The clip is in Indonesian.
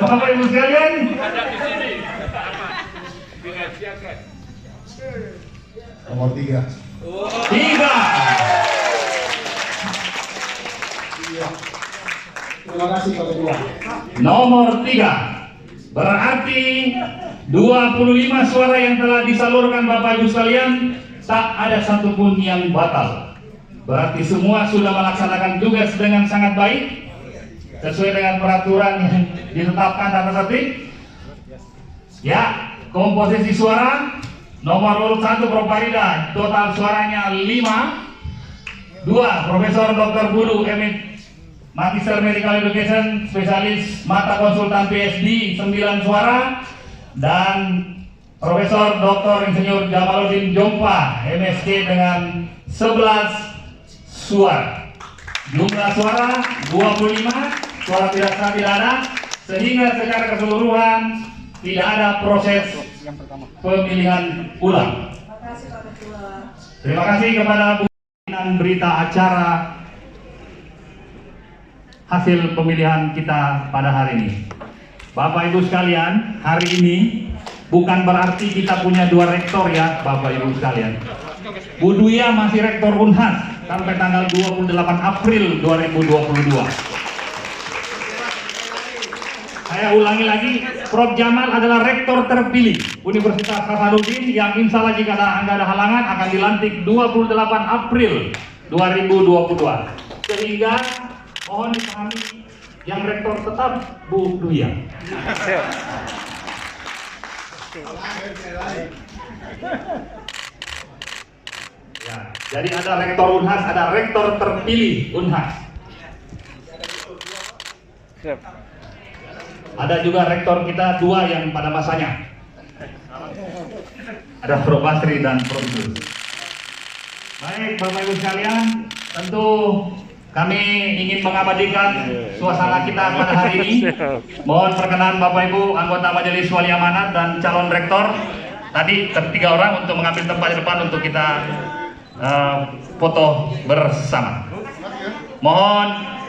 Bapak Ibu sekalian. Nomor 3. 3. Terima kasih Pak Ketua. Nomor 3. Berarti 25 suara yang telah disalurkan Bapak Ibu sekalian, tak ada satupun yang batal. Berarti semua sudah melaksanakan tugas dengan sangat baik sesuai dengan peraturan yang ditetapkan tata tertib. Ya, komposisi suara nomor urut 1 Prof Farida, total suaranya 5. 2 Profesor Dr. Bulu Emit, Magister Medical Education, spesialis mata konsultan PhD, 9 suara. Dan Profesor Dr. Insinyur Jamaluddin Jompa, MSc dengan 11 suara. Jumlah suara 25, suara tidak sah tidak ada, sehingga secara keseluruhan tidak ada proses pemilihan ulang. Terima kasih kepada Bu berita acara hasil pemilihan kita pada hari ini. Bapak Ibu sekalian, hari ini bukan berarti kita punya 2 rektor ya Bapak Ibu sekalian. Bu Duya masih rektor Unhas sampai tanggal 28 April 2022. Saya ulangi lagi, Prof Jamal adalah rektor terpilih Universitas Hasanuddin yang insya Allah jika nggak ada halangan akan dilantik 28 April 2022. Sehingga mohon dipahami yang rektor tetap Bu Duya. Ya, jadi ada rektor Unhas, ada rektor terpilih Unhas. Ada juga rektor kita 2 yang pada masanya. Ada Prof Basri dan Prof Idrus. Baik Bapak Ibu sekalian, tentu kami ingin mengabadikan suasana kita pada hari ini. Mohon perkenan Bapak Ibu anggota Majelis Wali Amanat dan calon rektor tadi 3 orang untuk mengambil tempat di depan untuk kita foto bersama. Mohon